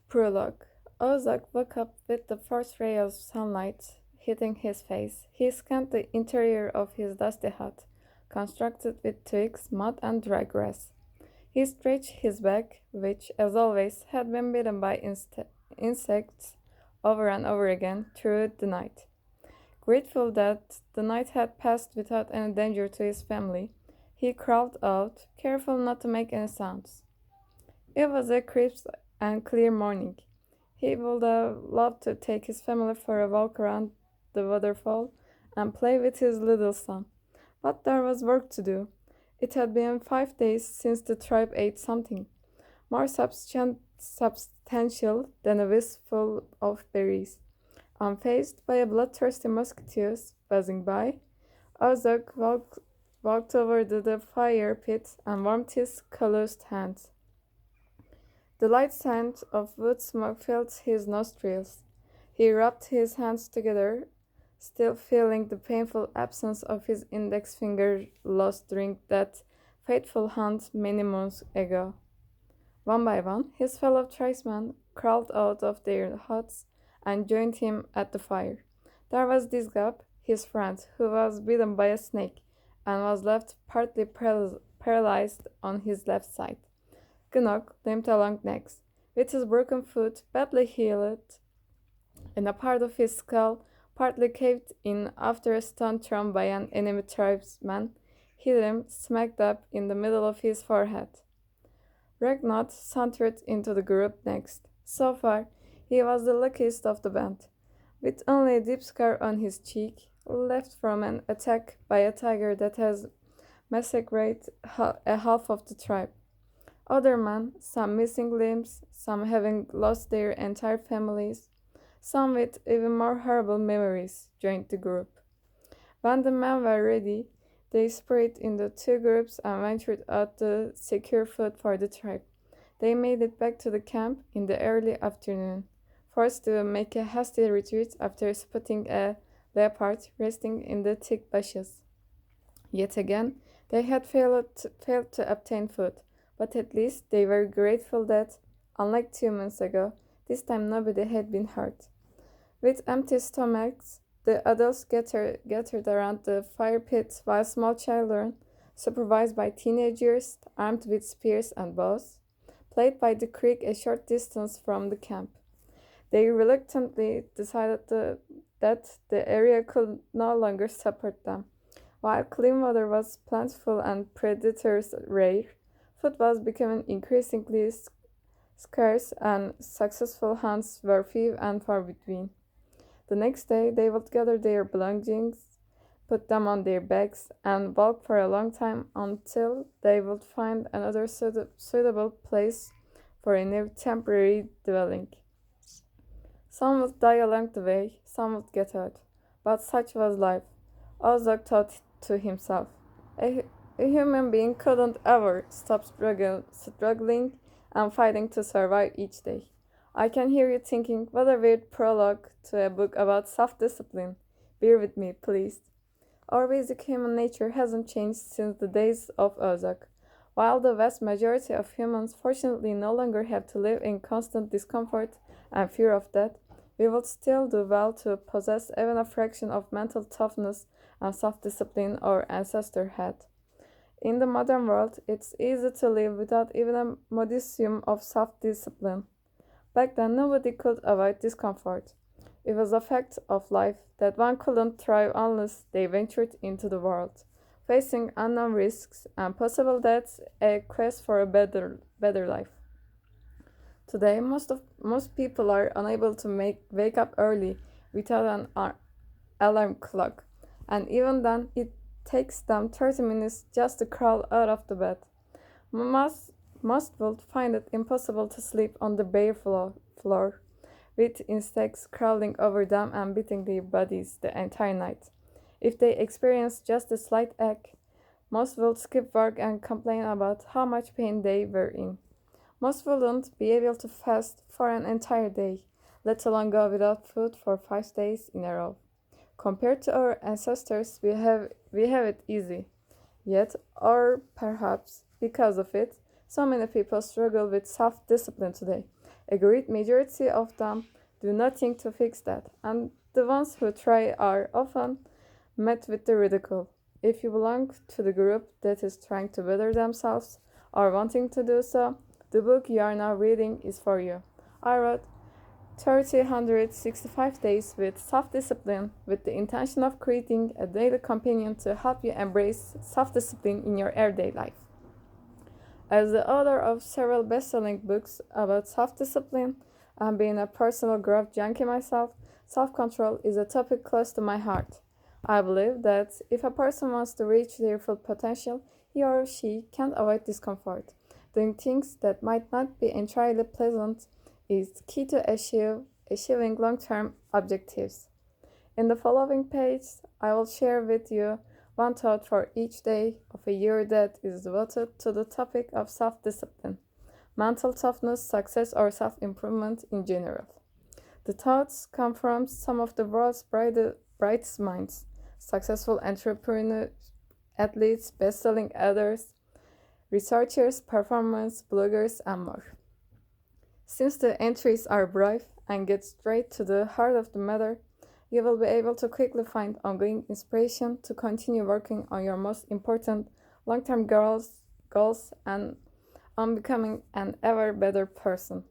Prologue. Ozak woke up with the first ray of sunlight hitting his face. He scanned the interior of his dusty hut, constructed with twigs, mud, and dry grass. He stretched his back, which, as always, had been bitten by insects over and over again through the night. Grateful that the night had passed without any danger to his family, he crawled out, careful not to make any sounds. It was a crisp and clear morning. He would have loved to take his family for a walk around the waterfall and play with his little son. But there was work to do. It had been 5 days since the tribe ate something more substantial than a wistful of berries. Unfazed by a bloodthirsty mosquitoes buzzing by, Ozok walked over to the fire pit and warmed his calloused hands. The light scent of wood smoke filled his nostrils. He rubbed his hands together, still feeling the painful absence of his index finger lost during that fateful hunt many moons ago. One by one, his fellow tribesmen crawled out of their huts and joined him at the fire. There was Disgab, his friend, who was bitten by a snake and was left partly paralyzed on his left side. Gnok limped along next, with his broken foot badly healed and a part of his skull partly caved in after a stone thrown by an enemy tribesman hit him smack dab in the middle of his forehead. Ragnot sauntered into the group next. So far, he was the luckiest of the band, with only a deep scar on his cheek, left from an attack by a tiger that has massacred a half of the tribe. Other men, some missing limbs, some having lost their entire families, some with even more horrible memories, joined the group. When the men were ready, they split into two groups and ventured out to secure food for the tribe. They made it back to the camp in the early afternoon, forced to make a hasty retreat after spotting a leopard resting in the thick bushes. Yet again, they had failed to obtain food, but at least they were grateful that, unlike 2 months ago, this time nobody had been hurt. With empty stomachs, the adults gathered around the fire pit while small children, supervised by teenagers armed with spears and bows, played by the creek a short distance from the camp. They reluctantly decided that the area could no longer support them. While clean water was plentiful and predators rare, food was becoming increasingly scarce and successful hunts were few and far between. The next day, they would gather their belongings, put them on their backs, and walk for a long time until they would find another suitable place for a new temporary dwelling. Some would die along the way, some would get hurt, but such was life. Ozok thought to himself. A human being couldn't ever stop struggling and fighting to survive each day. I can hear you thinking, what a weird prologue to a book about self-discipline. Bear with me, please. Our basic human nature hasn't changed since the days of Ozok. While the vast majority of humans fortunately no longer have to live in constant discomfort and fear of death, we would still do well to possess even a fraction of mental toughness and self-discipline our ancestors had. In the modern world, it's easy to live without even a modicum of self-discipline. Back then, nobody could avoid discomfort. It was a fact of life that one couldn't thrive unless they ventured into the world, facing unknown risks and possible deaths, a quest for a better life. Today, most people are unable to wake up early without an alarm clock, and even then, it takes them 30 minutes just to crawl out of the bed. Most will find it impossible to sleep on the bare floor, with insects crawling over them and beating their bodies the entire night. If they experience just a slight ache, most will skip work and complain about how much pain they were in. Most wouldn't be able to fast for an entire day, let alone go without food for 5 days in a row. Compared to our ancestors, we have it easy. Yet, or perhaps because of it, so many people struggle with self-discipline today. A great majority of them do nothing to fix that, and the ones who try are often met with the ridicule. If you belong to the group that is trying to better themselves or wanting to do so, the book you are now reading is for you. I wrote 365 days with self-discipline with the intention of creating a daily companion to help you embrace self-discipline in your everyday life. As the author of several best-selling books about self-discipline and being a personal growth junkie myself, self-control is a topic close to my heart. I believe that if a person wants to reach their full potential, he or she can't avoid discomfort. Doing things that might not be entirely pleasant is key to achieving long-term objectives. In the following page, I will share with you one thought for each day of a year that is devoted to the topic of self-discipline, mental toughness, success, or self-improvement in general. The thoughts come from some of the world's brightest minds, successful entrepreneurs, athletes, best-selling authors, researchers, performers, bloggers, and more. Since the entries are brief and get straight to the heart of the matter, you will be able to quickly find ongoing inspiration to continue working on your most important long-term goals and on becoming an ever better person.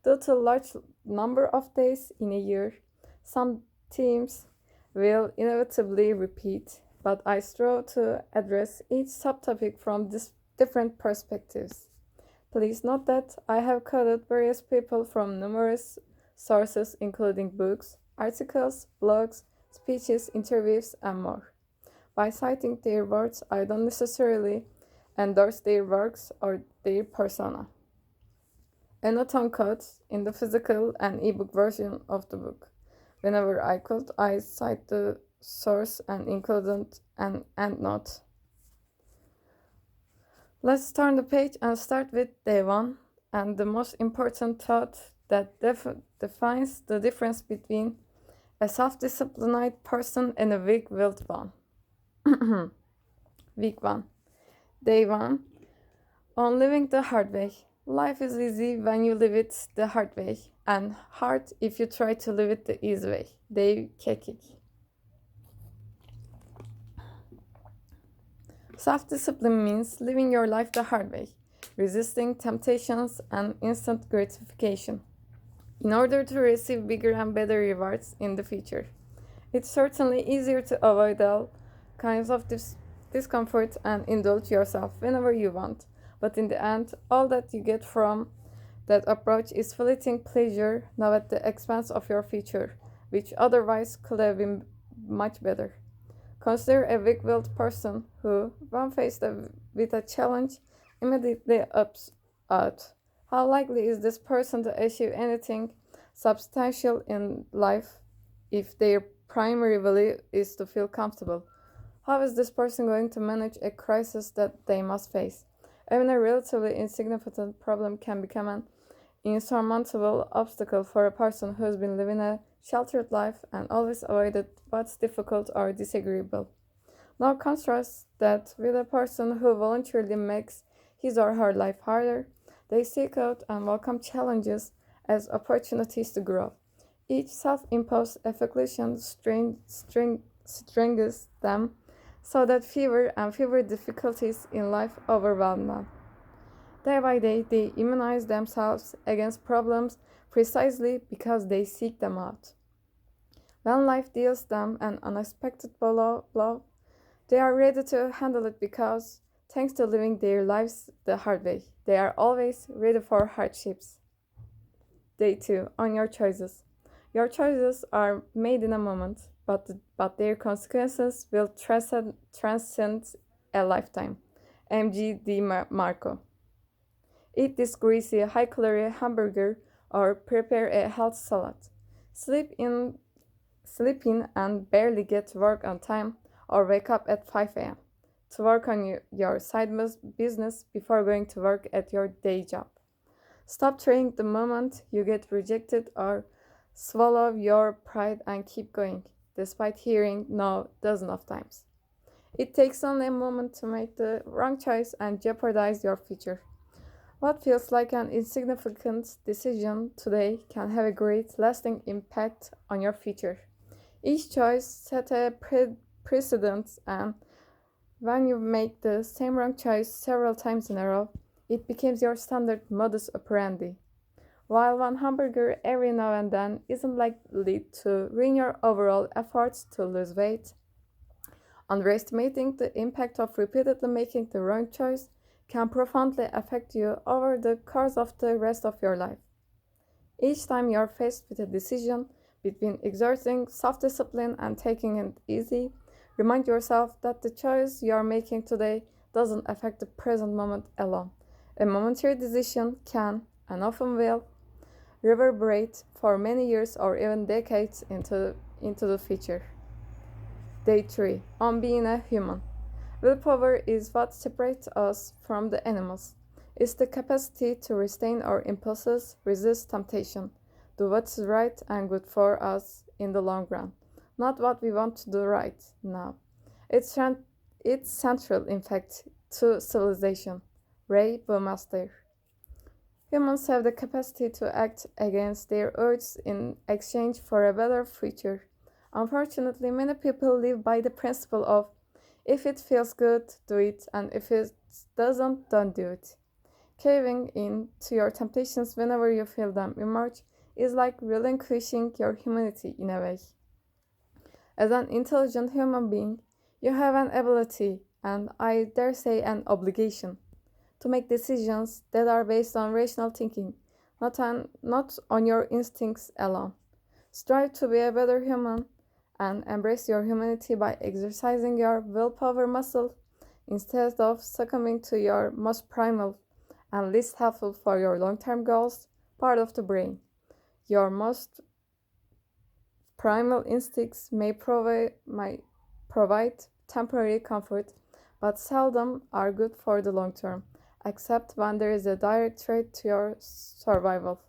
Due to a large number of days in a year, some themes will inevitably repeat, but I strive to address each subtopic from different perspectives. Please note that I have quoted various people from numerous sources including books, articles, blogs, speeches, interviews, and more. By citing their words, I don't necessarily endorse their works or their persona. A note on quotes in the physical and ebook version of the book. Whenever I could, I cite the source and included an endnote. Let's turn the page and start with day 1 and the most important thought that defines the difference between a self-disciplined person and a weak-willed one. Week 1. Day 1. On living the hard way. Life is easy when you live it the hard way, and hard if you try to live it the easy way. Dave Kekik. Self-discipline means living your life the hard way, resisting temptations and instant gratification, in order to receive bigger and better rewards in the future. It's certainly easier to avoid all kinds of discomfort and indulge yourself whenever you want, but in the end, all that you get from that approach is fleeting pleasure now at the expense of your future, which otherwise could have been much better. Consider a weak-willed person who, when faced with a challenge, immediately opts out. How likely is this person to achieve anything substantial in life if their primary value is to feel comfortable? How is this person going to manage a crisis that they must face? Even a relatively insignificant problem can become an insurmountable obstacle for a person who has been living a sheltered life and always avoided what's difficult or disagreeable. Now contrast that with a person who voluntarily makes his or her life harder. They seek out and welcome challenges as opportunities to grow. Each self-imposed affliction strengthens them so that fewer and fewer difficulties in life overwhelm them. Day by day, they immunize themselves against problems precisely because they seek them out. When life deals them an unexpected blow, they are ready to handle it because, thanks to living their lives the hard way, they are always ready for hardships. Day 2. On your choices. Your choices are made in a moment, but their consequences will transcend a lifetime. M.G.D. Marco. Eat this greasy, high-calorie hamburger or prepare a health salad. Sleep in and barely get to work on time or wake up at 5 a.m. to work on your side business before going to work at your day job. Stop trying the moment you get rejected or swallow your pride and keep going, despite hearing no dozens of times. It takes only a moment to make the wrong choice and jeopardize your future. What feels like an insignificant decision today can have a great lasting impact on your future. Each choice set a precedent, and when you make the same wrong choice several times in a row, it becomes your standard modus operandi. While one hamburger every now and then isn't likely to ruin your overall efforts to lose weight, underestimating the impact of repeatedly making the wrong choice can profoundly affect you over the course of the rest of your life. Each time you are faced with a decision between exerting self discipline and taking it easy, remind yourself that the choice you are making today doesn't affect the present moment alone. A momentary decision can, and often will, reverberate for many years or even decades into the future. Day 3 on being a human. Willpower is what separates us from the animals. It's the capacity to restrain our impulses, resist temptation, do what's right and good for us in the long run, not what we want to do right now. It's central, in fact, to civilization. Ray Bumaster. Humans have the capacity to act against their urges in exchange for a better future. Unfortunately, many people live by the principle of if it feels good, do it, and if it doesn't, don't do it. Caving in to your temptations whenever you feel them emerge is like relinquishing your humanity in a way. As an intelligent human being, you have an ability, and I dare say an obligation, to make decisions that are based on rational thinking, not on your instincts alone. Strive to be a better human and embrace your humanity by exercising your willpower muscle instead of succumbing to your most primal and least helpful for your long term goals part of the brain. Your most primal instincts may provide temporary comfort, but seldom are good for the long term, except when there is a direct threat to your survival.